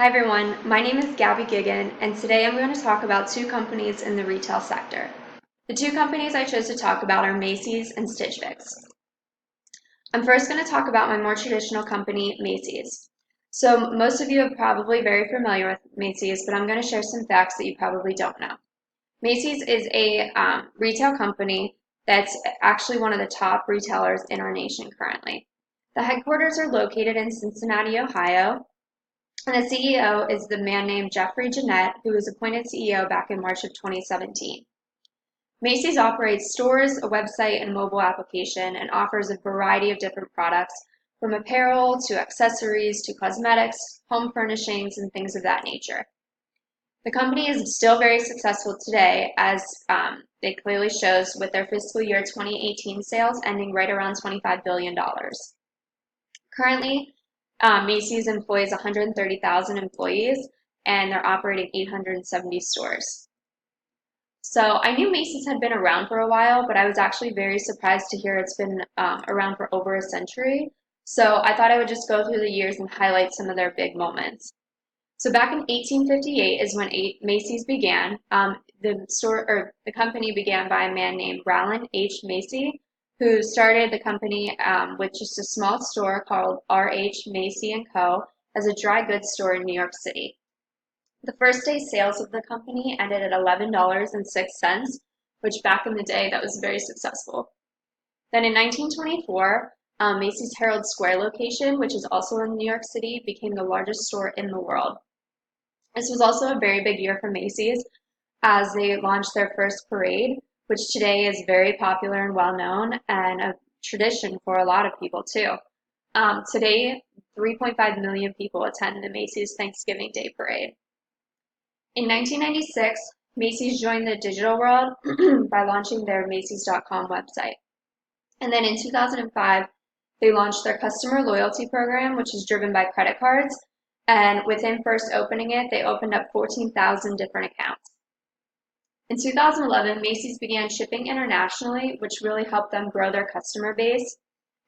Hi everyone, my name is Gabby Gigan, and today I'm going to talk about two companies in the retail sector. The two companies I chose to talk about are Macy's and Stitch Fix. I'm first going to talk about my more traditional company, Macy's. So most of you are probably very familiar with Macy's, but I'm going to share some facts that you probably don't know. Macy's is a retail company that's actually one of the top retailers in our nation currently. The headquarters are located in Cincinnati, Ohio, and the CEO is the man named Jeffrey Jeanette, who was appointed CEO back in March of 2017. Macy's operates stores, a website, and mobile application, and offers a variety of different products, from apparel to accessories to cosmetics, home furnishings, and things of that nature. The company is still very successful today, as it clearly shows with their fiscal year 2018 sales ending right around $25 billion. Currently, Macy's employs 130,000 employees, and they're operating 870 stores. So I knew Macy's had been around for a while, but I was actually very surprised to hear it's been around for over a century. So I thought I would just go through the years and highlight some of their big moments. So back in 1858 is when Macy's began. The company began by a man named Rowland H. Macy, who started the company with just a small store called R.H. Macy & Co. as a dry goods store in New York City. The first day sales of the company ended at $11.06, which back in the day that was very successful. Then in 1924, Macy's Herald Square location, which is also in New York City, became the largest store in the world. This was also a very big year for Macy's as they launched their first parade, which today is very popular and well known and a tradition for a lot of people too. Today, 3.5 million people attend the Macy's Thanksgiving Day Parade. In 1996, Macy's joined the digital world by launching their Macys.com website. And then in 2005, they launched their customer loyalty program, which is driven by credit cards. And within first opening it, they opened up 14,000 different accounts. In 2011, Macy's began shipping internationally, which really helped them grow their customer base.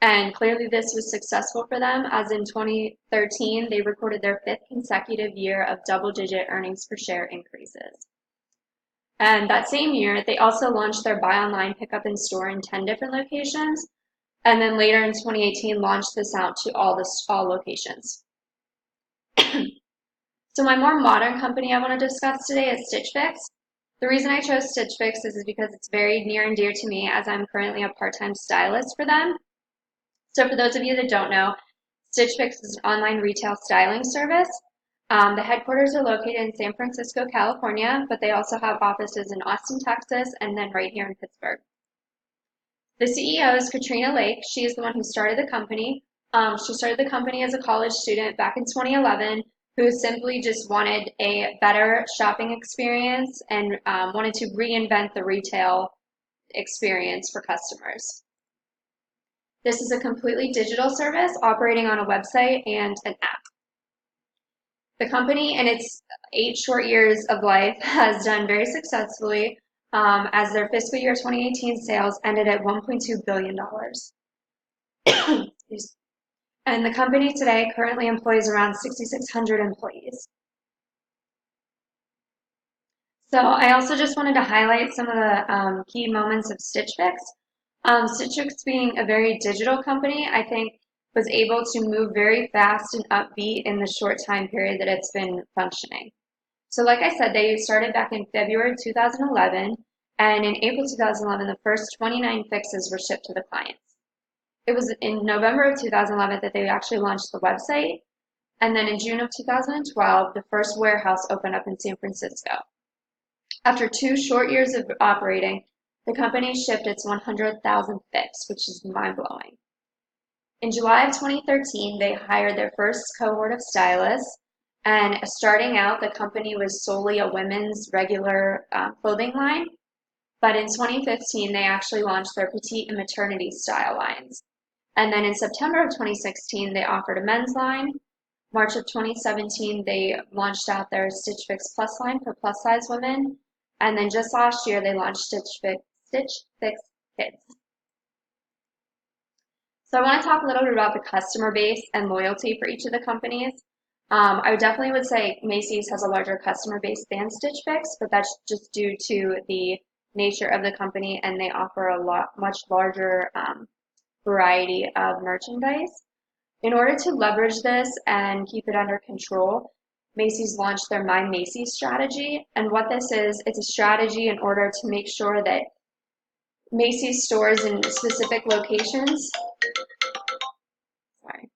And clearly this was successful for them, as in 2013, they recorded their 5th consecutive year of double-digit earnings per share increases. And that same year, they also launched their buy online, pick up in store in 10 different locations. And then later in 2018, launched this out to all locations. So my more modern company I want to discuss today is Stitch Fix. The reason I chose Stitch Fix is because it's very near and dear to me, as I'm currently a part-time stylist for them. So for those of you that don't know, Stitch Fix is an online retail styling service. The headquarters are located in San Francisco, California, but they also have offices in Austin, Texas, and then right here in Pittsburgh. The CEO is Katrina Lake. She is the one who started the company. She started the company as a college student back in 2011, who simply just wanted a better shopping experience and wanted to reinvent the retail experience for customers. This is a completely digital service operating on a website and an app. The company, in its 8 short years of life, has done very successfully, as their fiscal year 2018 sales ended at $1.2 billion. And the company today currently employs around 6,600 employees. So I also just wanted to highlight some of the key moments of Stitch Fix. Stitch Fix, being a very digital company, I think was able to move very fast and upbeat in the short time period that it's been functioning. So like I said, they started back in February 2011, and in April 2011, the first 29 fixes were shipped to the clients. It was in November of 2011 that they actually launched the website, and then in June of 2012, the first warehouse opened up in San Francisco. After 2 short years of operating, the company shipped its 100,000th fix, which is mind-blowing. In July of 2013, they hired their first cohort of stylists, and starting out, the company was solely a women's regular clothing line. But in 2015, they actually launched their petite and maternity style lines. And then in September of 2016, they offered a men's line. March of 2017, they launched out their Stitch Fix Plus line for plus size women. And then just last year, they launched Stitch Fix Kids. So I want to talk a little bit about the customer base and loyalty for each of the companies. I definitely would say Macy's has a larger customer base than Stitch Fix, but that's just due to the nature of the company, and they offer a much larger variety of merchandise. In order to leverage this and keep it under control, Macy's launched their My Macy's strategy. And what this is, it's a strategy in order to make sure that Macy's stores in specific locations, sorry,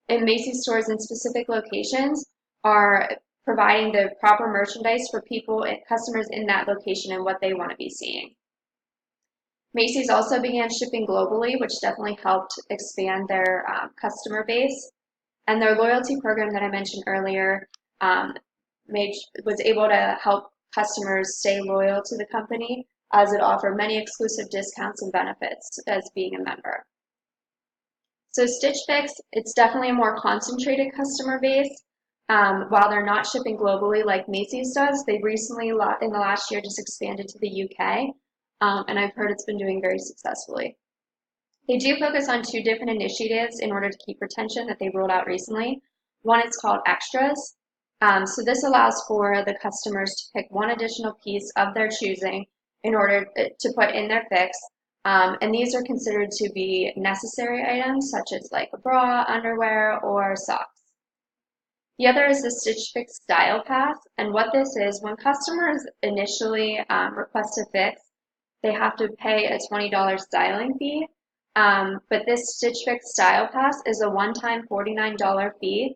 in Macy's stores in specific locations are providing the proper merchandise for people and customers in that location and what they want to be seeing. Macy's also began shipping globally, which definitely helped expand their customer base. And their loyalty program that I mentioned earlier um, was able to help customers stay loyal to the company as it offered many exclusive discounts and benefits as being a member. So Stitch Fix, it's definitely a more concentrated customer base. While they're not shipping globally like Macy's does, they recently, in the last year, just expanded to the UK, and I've heard it's been doing very successfully. They do focus on two different initiatives in order to keep retention that they rolled out recently. One is called Extras. So this allows for the customers to pick one additional piece of their choosing in order to put in their Fix. And these are considered to be necessary items such as like a bra, underwear, or socks. The other is the Stitch Fix Style Pass. And what this is, when customers initially request a Fix, they have to pay a $20 styling fee. But this Stitch Fix Style Pass is a one-time $49 fee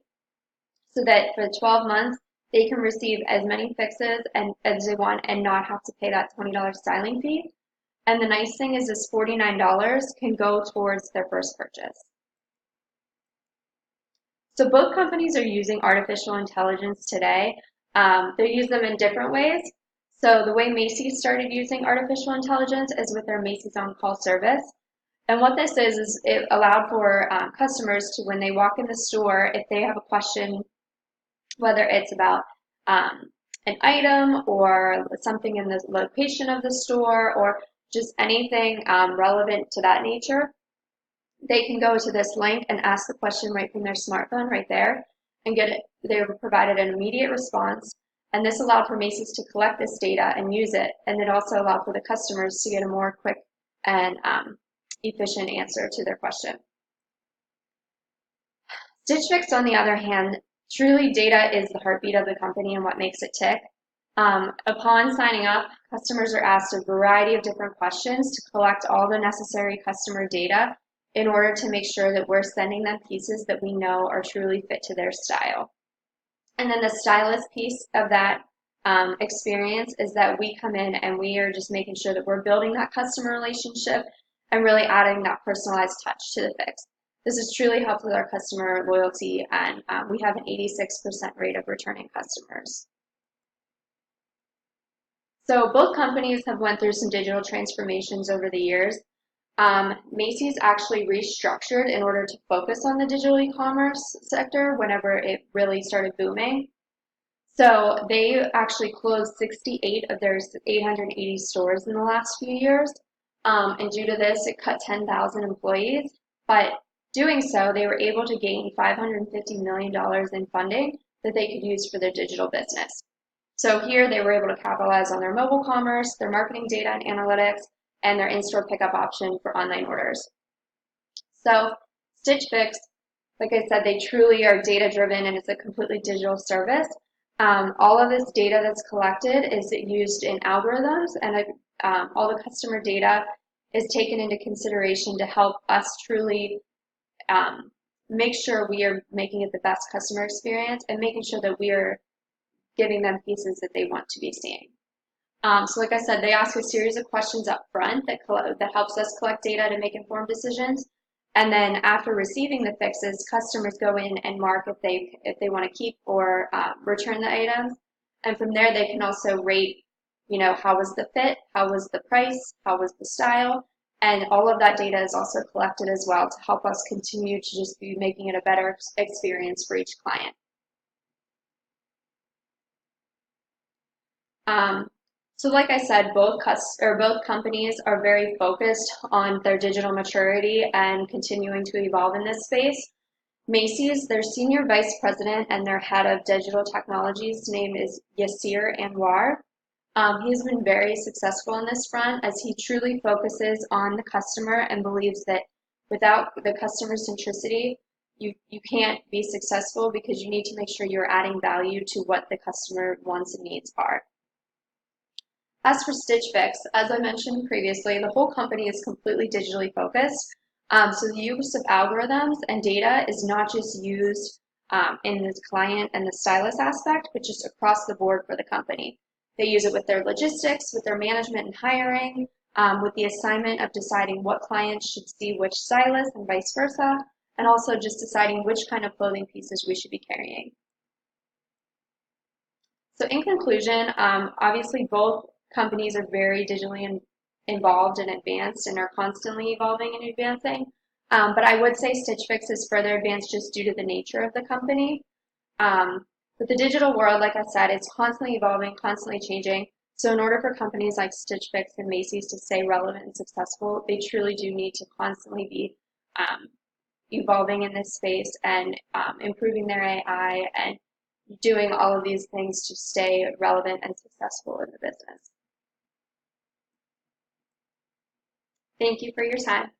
so that for 12 months they can receive as many fixes as they want and not have to pay that $20 styling fee. And the nice thing is this $49 can go towards their first purchase. So both companies are using artificial intelligence today. They use them in different ways. So the way Macy's started using artificial intelligence is with their Macy's On-Call service. And what this is it allowed for customers to, when they walk in the store, if they have a question, whether it's about an item or something in the location of the store or just anything relevant to that nature, they can go to this link and ask the question right from their smartphone right there and get it. They were provided an immediate response. And this allowed for Macy's to collect this data and use it. And it also allowed for the customers to get a more quick and efficient answer to their question. Stitch Fix, on the other hand, truly data is the heartbeat of the company and what makes it tick. Upon signing up, customers are asked a variety of different questions to collect all the necessary customer data in order to make sure that we're sending them pieces that we know are truly fit to their style. And then the stylist piece of that experience is that we come in and we are just making sure that we're building that customer relationship and really adding that personalized touch to the Fix. This has truly helped with our customer loyalty, and we have an 86% rate of returning customers. So both companies have went through some digital transformations over the years. Macy's actually restructured in order to focus on the digital e-commerce sector whenever it really started booming. So they actually closed 68 of their 880 stores in the last few years. And due to this, it cut 10,000 employees. But doing so, they were able to gain $550 million in funding that they could use for their digital business. So here they were able to capitalize on their mobile commerce, their marketing data and analytics, and their in-store pickup option for online orders. So Stitch Fix, like I said, they truly are data-driven and it's a completely digital service. All of this data that's collected is used in algorithms, and all the customer data is taken into consideration to help us truly make sure we are making it the best customer experience and making sure that we are giving them pieces that they want to be seeing. So like I said, they ask a series of questions up front that helps us collect data to make informed decisions. And then after receiving the fixes, customers go in and mark if they want to keep or return the items. And from there, they can also rate, how was the fit, how was the price, how was the style, and all of that data is also collected as well to help us continue to just be making it a better experience for each client. So like I said, both companies are very focused on their digital maturity and continuing to evolve in this space. Macy's, their senior vice president and their head of digital technologies name is Yasir Anwar. He's been very successful in this front as he truly focuses on the customer and believes that without the customer centricity, you can't be successful because you need to make sure you're adding value to what the customer wants and needs are. As for Stitch Fix, as I mentioned previously, the whole company is completely digitally focused. So the use of algorithms and data is not just used in the client and the stylist aspect, but just across the board for the company. They use it with their logistics, with their management and hiring, with the assignment of deciding what clients should see which stylist and vice versa, and also just deciding which kind of clothing pieces we should be carrying. So in conclusion, obviously both companies are very digitally involved and advanced and are constantly evolving and advancing. But I would say Stitch Fix is further advanced just due to the nature of the company. But the digital world, like I said, is constantly evolving, constantly changing. So in order for companies like Stitch Fix and Macy's to stay relevant and successful, they truly do need to constantly be evolving in this space and improving their AI and doing all of these things to stay relevant and successful in the business. Thank you for your time.